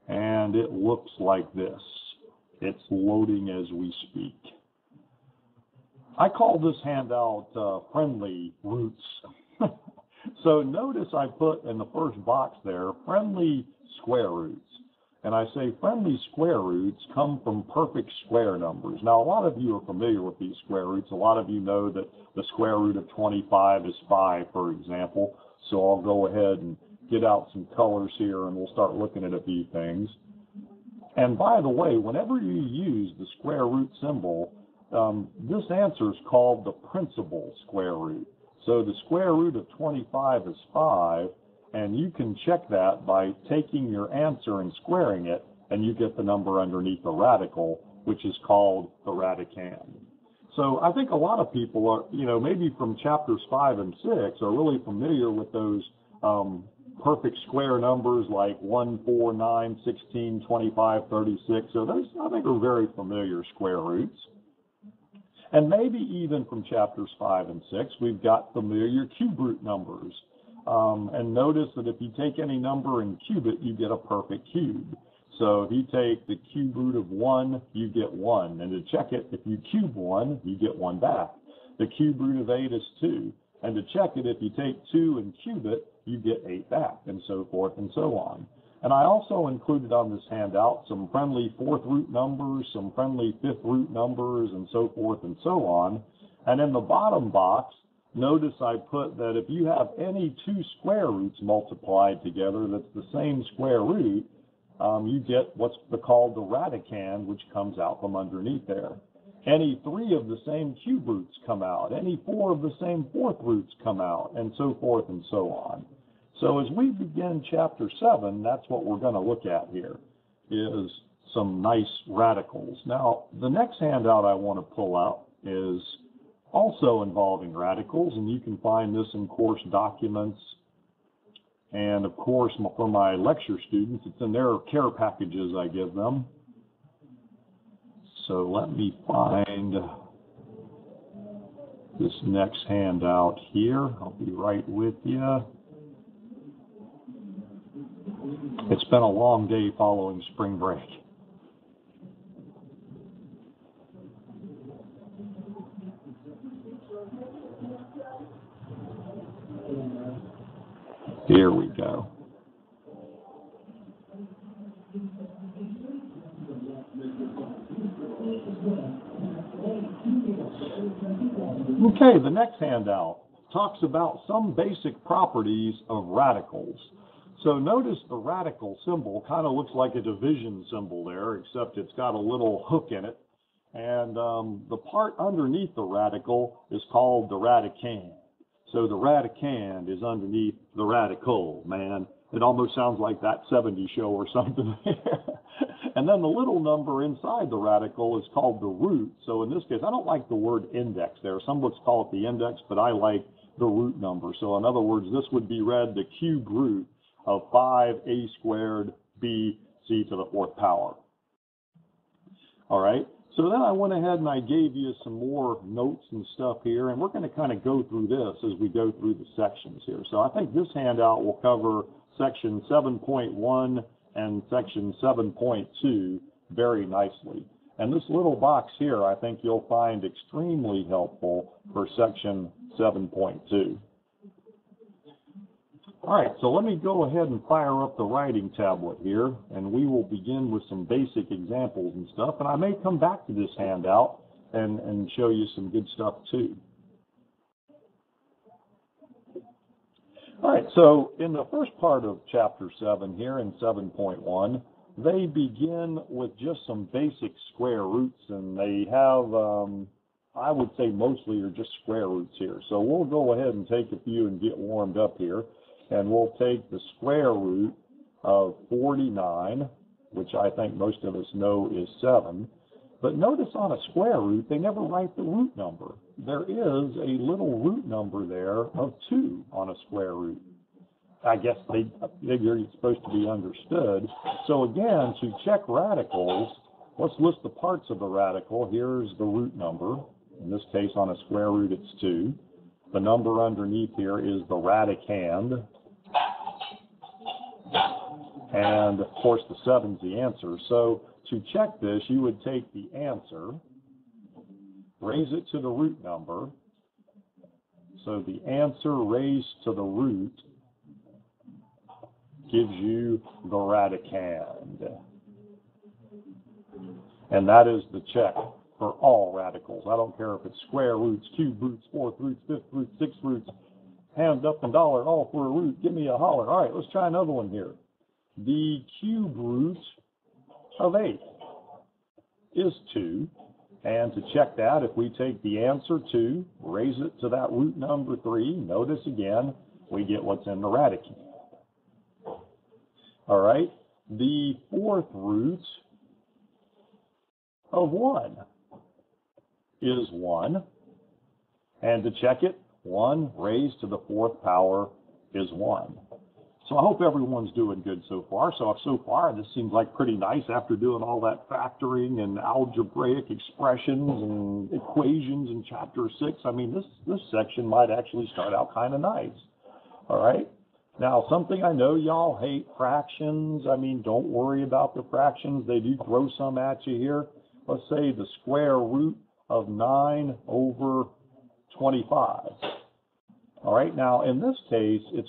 and it looks like this. It's loading as we speak. I call this handout friendly roots. So notice I put in the first box there, friendly square roots. And I say friendly square roots come from perfect square numbers. Now, a lot of you are familiar with these square roots. A lot of you know that the square root of 25 is 5, for example. So I'll go ahead and get out some colors here, and we'll start looking at a few things. And by the way, whenever you use the square root symbol, this answer is called the principal square root. So the square root of 25 is 5, and you can check that by taking your answer and squaring it, and you get the number underneath the radical, which is called the radicand. So I think a lot of people are, maybe from chapters 5 and 6 are really familiar with those perfect square numbers like 1, 4, 9, 16, 25, 36. So those, I think, are very familiar square roots. And maybe even from chapters 5 and 6, we've got familiar cube root numbers. And notice that if you take any number and cube it, you get a perfect cube. So if you take the cube root of 1, you get 1. And to check it, if you cube 1, you get 1 back. The cube root of 8 is 2. And to check it, if you take 2 and cube it, you get 8 back, and so forth and so on. And I also included on this handout some friendly 4th root numbers, some friendly 5th root numbers, and so forth and so on. And in the bottom box, notice I put that if you have any 2 square roots multiplied together that's the same square root, you get what's called the radicand, which comes out from underneath there. Any 3 of the same cube roots come out. Any 4 of the same 4th roots come out, and so forth and so on. So as we begin chapter 7, that's what we're going to look at here, is some nice radicals. Now, the next handout I want to pull out is also involving radicals, and you can find this in course documents. And of course, for my lecture students, it's in their care packages I give them. So let me find this next handout here. I'll be right with you. It's been a long day following spring break. Here we go. Okay, the next handout talks about some basic properties of radicals. So notice the radical symbol kind of looks like a division symbol there, except it's got a little hook in it. And the part underneath the radical is called the radicand. So the radicand is underneath the radical, man. It almost sounds like that 70s show or something. And then the little number inside the radical is called the root. So in this case, I don't like the word index there. Some books call it the index, but I like the root number. So in other words, this would be read the cube root of 5a squared b c to the 4th power. All right. So then I went ahead and I gave you some more notes and stuff here, and we're going to kind of go through this as we go through the sections here. So I think this handout will cover section 7.1 and section 7.2 very nicely. And this little box here I think you'll find extremely helpful for section 7.2. All right, so let me go ahead and fire up the writing tablet here, and we will begin with some basic examples and stuff. And I may come back to this handout and show you some good stuff too. All right, so in the first part of chapter 7 here in 7.1, they begin with just some basic square roots, and they have, I would say mostly are just square roots here. So we'll go ahead and take a few and get warmed up here. And we'll take the square root of 49, which I think most of us know is 7. But notice on a square root, they never write the root number. There is a little root number there of 2 on a square root. I guess they figure it's supposed to be understood. So again, to check radicals, let's list the parts of the radical. Here's the root number. In this case, on a square root, it's 2. The number underneath here is the radicand. And of course the 7's the answer. So to check this, you would take the answer, raise it to the root number. So the answer raised to the root gives you the radicand. And that is the check for all radicals. I don't care if it's square roots, cube roots, fourth roots, fifth roots, sixth roots, hand up and dollar, all for a root. Give me a holler. All right, let's try another one here. The cube root of 8 is 2. And to check that, if we take the answer 2, raise it to that root number 3, notice again, we get what's in the radicand. All right, the fourth root of 1 is 1. And to check it, 1 raised to the 4th power is 1. So I hope everyone's doing good so far. So far, this seems like pretty nice after doing all that factoring and algebraic expressions and equations in Chapter 6. I mean, this section might actually start out kind of nice. All right? Now, something I know y'all hate, fractions. I mean, don't worry about the fractions. They do throw some at you here. Let's say the square root of 9 over 25. All right, now in this case, this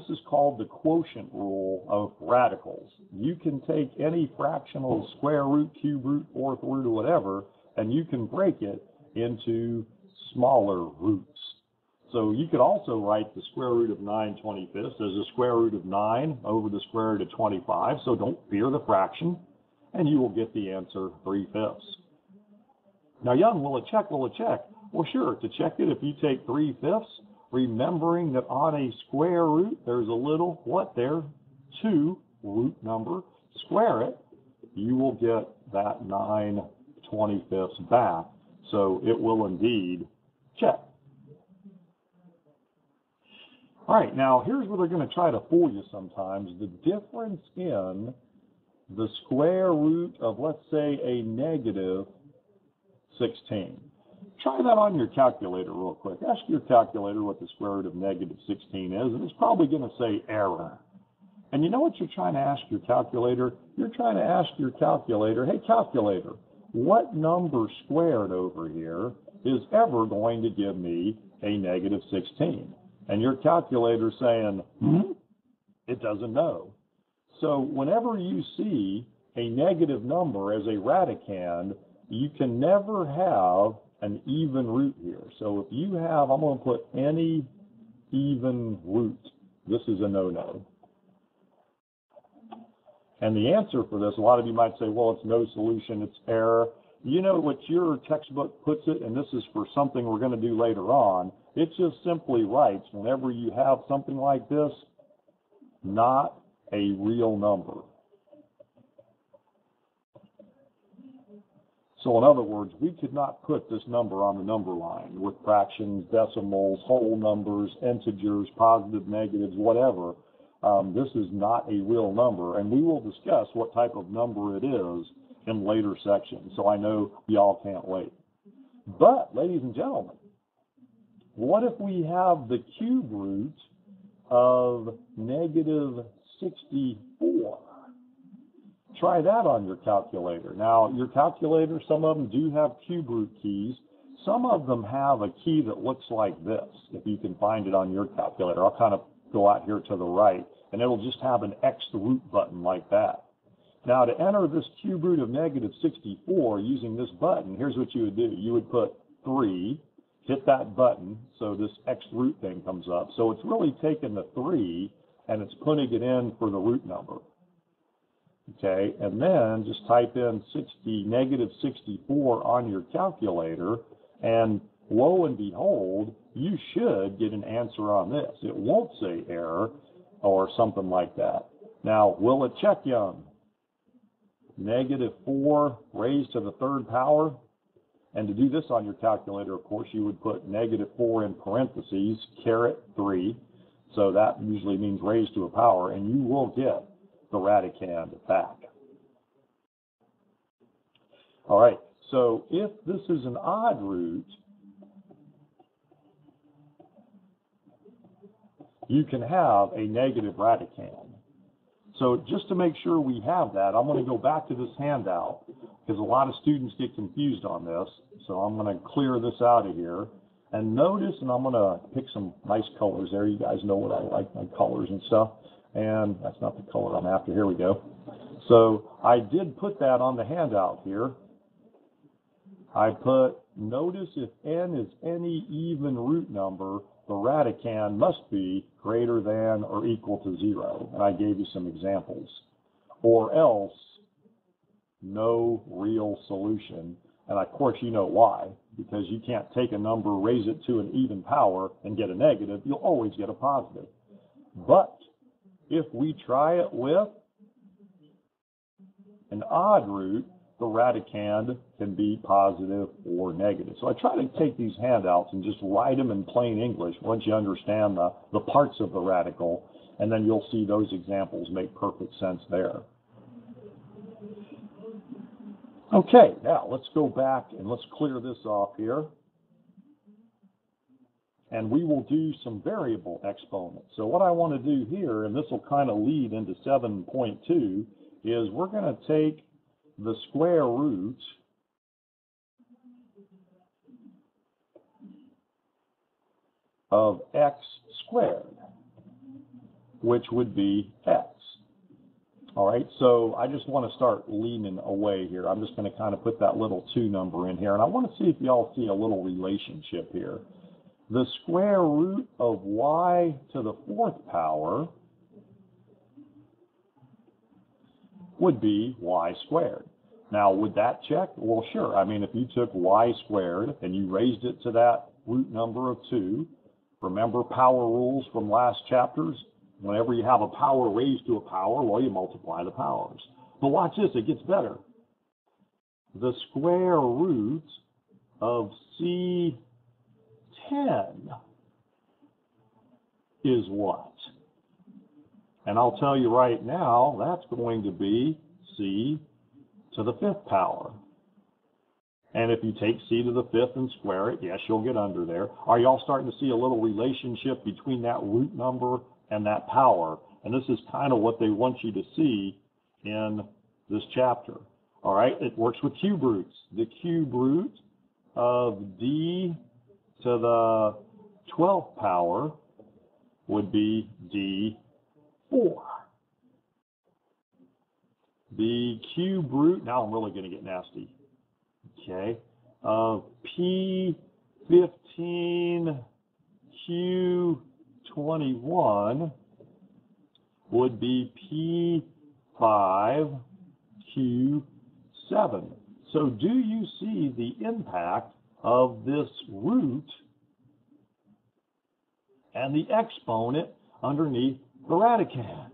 is called the quotient rule of radicals. You can take any fractional square root, cube root, fourth root, or whatever, and you can break it into smaller roots. So you could also write the square root of 9/25 as the square root of 9 over the square root of 25. So don't fear the fraction, and you will get the answer 3/5. Now, Young, will it check? Will it check? Well, sure. To check it, if you take 3/5, remembering that on a square root, there's a little, what there? 2 root number. Square it, you will get that 9/25 back. So it will indeed check. All right, now here's where they're going to try to fool you sometimes. The difference in the square root of, let's say, a negative 16. Try that on your calculator real quick. Ask your calculator what the square root of negative 16 is, and it's probably going to say error. And you know what you're trying to ask your calculator? You're trying to ask your calculator, hey, calculator, what number squared over here is ever going to give me a negative 16? And your calculator's saying, it doesn't know. So whenever you see a negative number as a radicand, you can never have an even root here. So if you have, I'm going to put any even root. This is a no-no. And the answer for this, a lot of you might say, well, it's no solution, it's error. You know what your textbook puts it, and this is for something we're going to do later on, it just simply writes, whenever you have something like this, not a real number. So in other words, we could not put this number on the number line with fractions, decimals, whole numbers, integers, positive, negatives, whatever. This is not a real number, and we will discuss what type of number it is in later sections, so I know y'all can't wait. But, ladies and gentlemen, what if we have the cube root of negative 64? Try that on your calculator. Now, your calculator, some of them do have cube root keys. Some of them have a key that looks like this, if you can find it on your calculator. I'll kind of go out here to the right, and it'll just have an X root button like that. Now, to enter this cube root of negative 64 using this button, here's what you would do. You would put 3, hit that button, so this X root thing comes up. So it's really taking the 3, and it's putting it in for the root number. Okay, and then just type in negative 64 on your calculator, and lo and behold, you should get an answer on this. It won't say error or something like that. Now, will it check, Young? Negative 4 raised to the 3rd power. And to do this on your calculator, of course, you would put negative 4 in parentheses, caret 3. So that usually means raised to a power, and you will get the radicand back. All right, so if this is an odd root, you can have a negative radicand. So just to make sure we have that, I'm going to go back to this handout because a lot of students get confused on this. So I'm going to clear this out of here. And notice, and I'm going to pick some nice colors there. You guys know what I like, my colors and stuff. And that's not the color I'm after. Here we go. So I did put that on the handout here. I put, notice if n is any even root number, the radicand must be greater than or equal to 0. And I gave you some examples. Or else, no real solution. And of course, you know why. Because you can't take a number, raise it to an even power, and get a negative. You'll always get a positive. But if we try it with an odd root, the radicand can be positive or negative. So I try to take these handouts and just write them in plain English once you understand the parts of the radical, and then you'll see those examples make perfect sense there. Okay, now let's go back and let's clear this off here. And we will do some variable exponents. So what I want to do here, and this will kind of lead into 7.2, is we're going to take the square root of x squared, which would be x. All right, so I just want to start leaning away here. I'm just going to kind of put that little 2 number in here, and I want to see if y'all see a little relationship here. The square root of y to the 4th power would be y squared. Now, would that check? Well, sure. I mean, if you took y squared and you raised it to that root number of 2, remember power rules from last chapters? Whenever you have a power raised to a power, well, you multiply the powers. But watch this, it gets better. The square root of C10 is what? And I'll tell you right now, that's going to be C to the 5th power. And if you take C to the 5th and square it, yes, you'll get under there. Are y'all starting to see a little relationship between that root number and that power? And this is kind of what they want you to see in this chapter. All right, it works with cube roots. The cube root of D to the 12th power would be D4. The cube root, now I'm really going to get nasty, okay, of P15Q21 would be P5Q7. So do you see the impact of this root and the exponent underneath the radicand?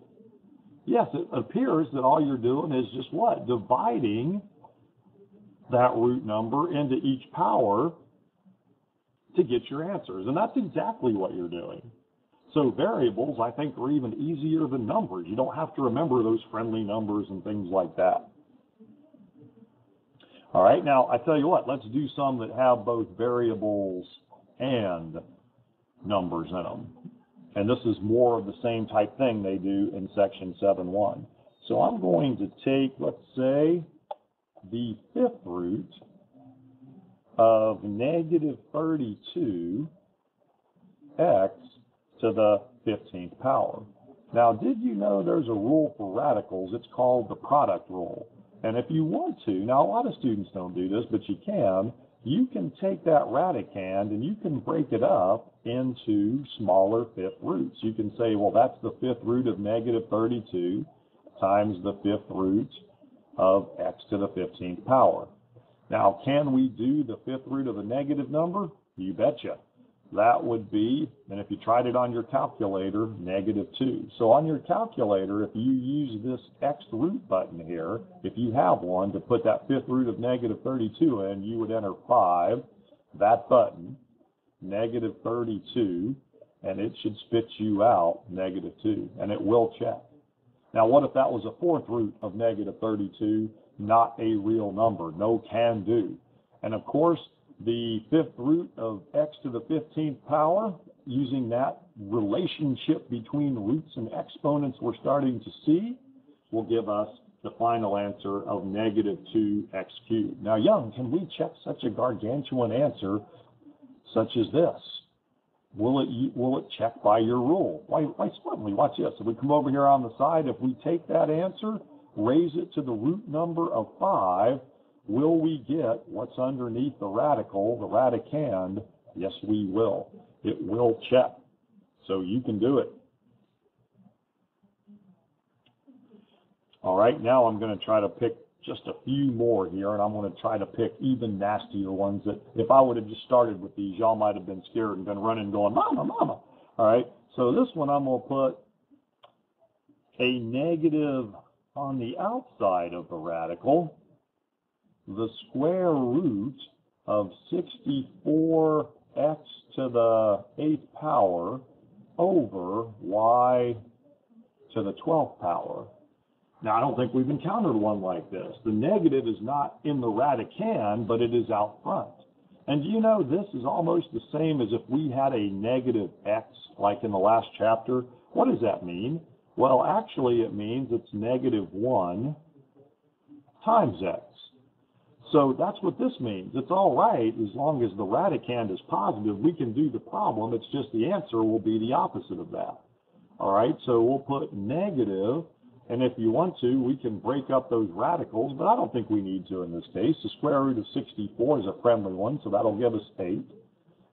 Yes, it appears that all you're doing is just what? Dividing that root number into each power to get your answers. And that's exactly what you're doing. So variables, I think, are even easier than numbers. You don't have to remember those friendly numbers and things like that. All right, now I tell you what, let's do some that have both variables and numbers in them. And this is more of the same type thing they do in section 7.1. So I'm going to take, let's say, the 5th root of negative 32 x to the 15th power. Now, did you know there's a rule for radicals? It's called the product rule. And if you want to, now a lot of students don't do this, but you can take that radicand and you can break it up into smaller 5th roots. You can say, well, that's the 5th root of negative 32 times the 5th root of x to the 15th power. Now, can we do the 5th root of a negative number? You betcha. That would be, and if you tried it on your calculator, negative 2. So on your calculator, if you use this X root button here, if you have one, to put that 5th root of negative 32 in, you would enter 5, that button, negative 32, and it should spit you out negative 2, and it will check. Now, what if that was a 4th root of negative 32, not a real number? No can do. And of course, the 5th root of x to the 15th power, using that relationship between roots and exponents we're starting to see, will give us the final answer of negative 2x cubed. Now, Young, can we check such a gargantuan answer such as this? Will it check by your rule? Why certainly. Watch this. If we come over here on the side, if we take that answer, raise it to the root number of 5, will we get what's underneath the radical, the radicand? Yes, we will. It will check. So you can do it. All right, now I'm going to try to pick just a few more here, and I'm going to try to pick even nastier ones that if I would have just started with these, y'all might have been scared and been running going, Mama, Mama. All right, so this one I'm going to put a negative on the outside of the radical, the square root of 64x to the 8th power over y to the 12th power. Now, I don't think we've encountered one like this. The negative is not in the radicand, but it is out front. And do you know this is almost the same as if we had a negative x, like in the last chapter? What does that mean? Well, actually, it means it's negative 1 times x. So that's what this means. It's all right as long as the radicand is positive. We can do the problem. It's just the answer will be the opposite of that. All right, so we'll put negative. And if you want to, we can break up those radicals, but I don't think we need to in this case. The square root of 64 is a friendly one, so that'll give us 8.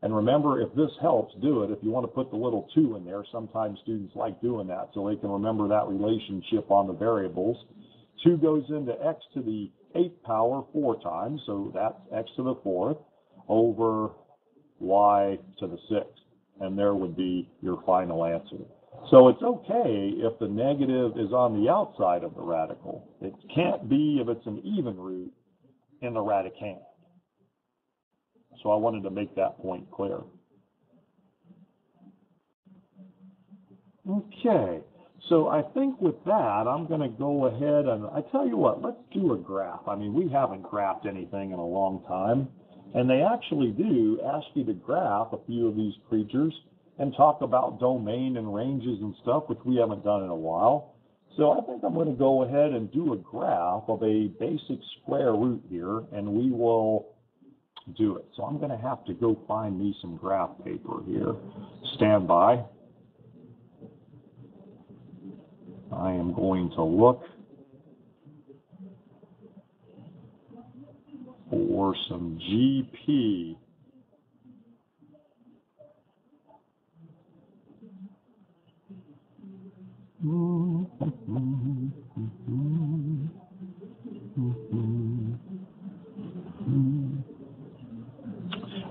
And remember, if this helps, do it. If you want to put the little 2 in there, sometimes students like doing that so they can remember that relationship on the variables. 2 goes into x to the 8th power 4 times, so that's x to the 4th over y to the 6th. And there would be your final answer. So it's okay if the negative is on the outside of the radical. It can't be if it's an even root in the radicand. So I wanted to make that point clear. Okay, so I think with that, I'm going to go ahead and, I tell you what, let's do a graph. I mean, we haven't graphed anything in a long time, and they actually do ask you to graph a few of these creatures and talk about domain and ranges and stuff, which we haven't done in a while. So I think I'm going to go ahead and do a graph of a basic square root here, and we will do it. So I'm going to have to go find me some graph paper here. Stand by. I am going to look for some GP. All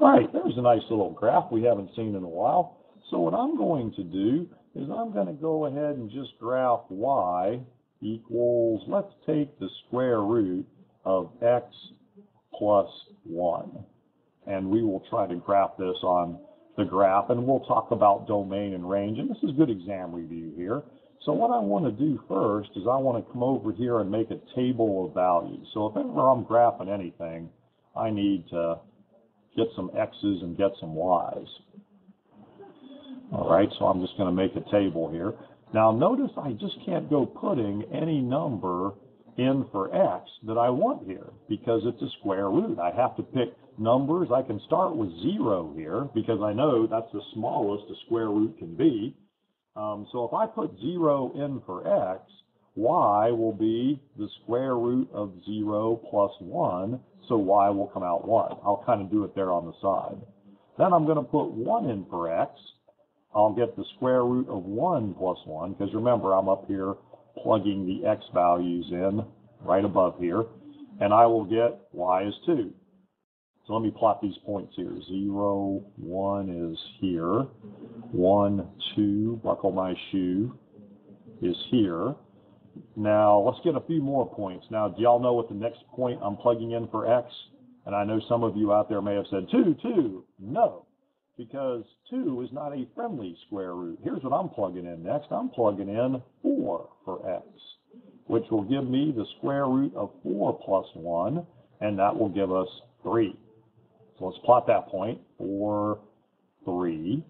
right, there's a nice little graph we haven't seen in a while. So what I'm going to do is I'm going to go ahead and just graph y equals, let's take the square root of x plus 1. And we will try to graph this on the graph, and we'll talk about domain and range. And this is good exam review here. So what I want to do first is I want to come over here and make a table of values. So if ever I'm graphing anything, I need to get some x's and get some y's. All right, so I'm just going to make a table here. Now notice I just can't go putting any number in for x that I want here because it's a square root. I have to pick numbers. I can start with 0 here because I know that's the smallest a square root can be. So if I put 0 in for x, y will be the square root of 0 plus 1, so y will come out 1. I'll kind of do it there on the side. Then I'm going to put 1 in for x. I'll get the square root of 1 plus 1, because remember, I'm up here plugging the x values in right above here, and I will get y is 2. So let me plot these points here. 0, 1 is here. 1, 2, buckle my shoe, is here. Now, let's get a few more points. Now, do y'all know what the next point I'm plugging in for x? And I know some of you out there may have said 2, 2. No, because 2 is not a friendly square root. Here's what I'm plugging in next. I'm plugging in 4 for x, which will give me the square root of 4 plus 1, and that will give us 3. So let's plot that point, 4, 3.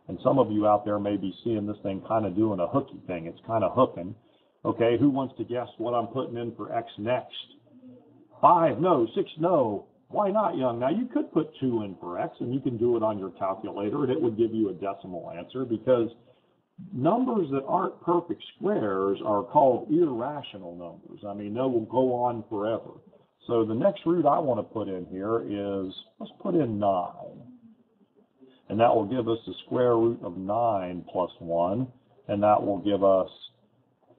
And some of you out there may be seeing this thing kind of doing a hooky thing. It's kind of hooking. Okay, who wants to guess what I'm putting in for x next? 5, no. 6, no. Why not, Young? Now, you could put 2 in for x, and you can do it on your calculator, and it would give you a decimal answer, because numbers that aren't perfect squares are called irrational numbers. I mean, they will go on forever. So the next root I want to put in here is, let's put in 9. And that will give us the square root of 9 plus 1, and that will give us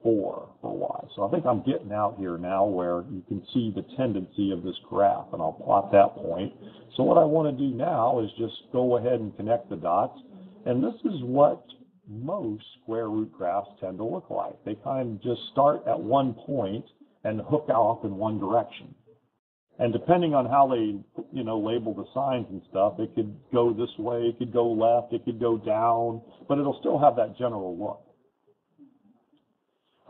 4 for y. So I think I'm getting out here now where you can see the tendency of this graph, and I'll plot that point. So what I want to do now is just go ahead and connect the dots, and this is what most square root graphs tend to look like. They kind of just start at one point and hook off in one direction. And depending on how they, label the signs and stuff, it could go this way, it could go left, it could go down, but it'll still have that general look.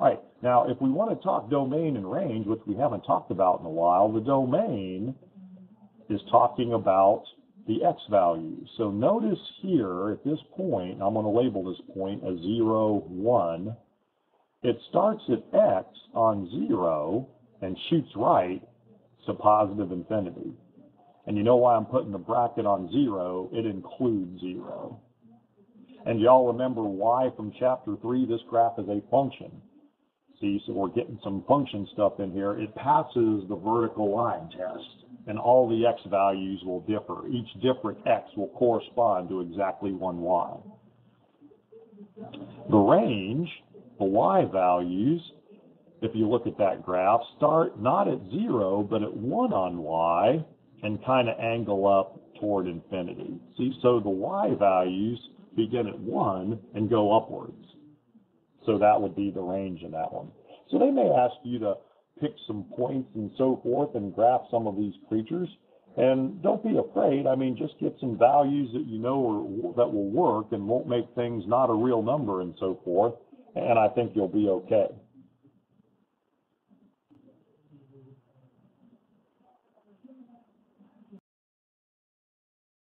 All right, now if we want to talk domain and range, which we haven't talked about in a while, the domain is talking about the x values. So notice here at this point, I'm going to label this point as 0, 1. It starts at x on 0 and shoots right to positive infinity. And you know why I'm putting the bracket on 0? It includes 0. And y'all remember why from chapter 3 this graph is a function. See, so we're getting some function stuff in here. It passes the vertical line test, and all the x values will differ. Each different x will correspond to exactly one y. The range, the y values, if you look at that graph, start not at 0, but at 1 on y, and kind of angle up toward infinity. See, so the y values begin at 1 and go upwards. So that would be the range in that one. So they may ask you to pick some points and so forth and graph some of these creatures. And don't be afraid. I mean, just get some values that you know that will work and won't make things not a real number and so forth. And I think you'll be okay.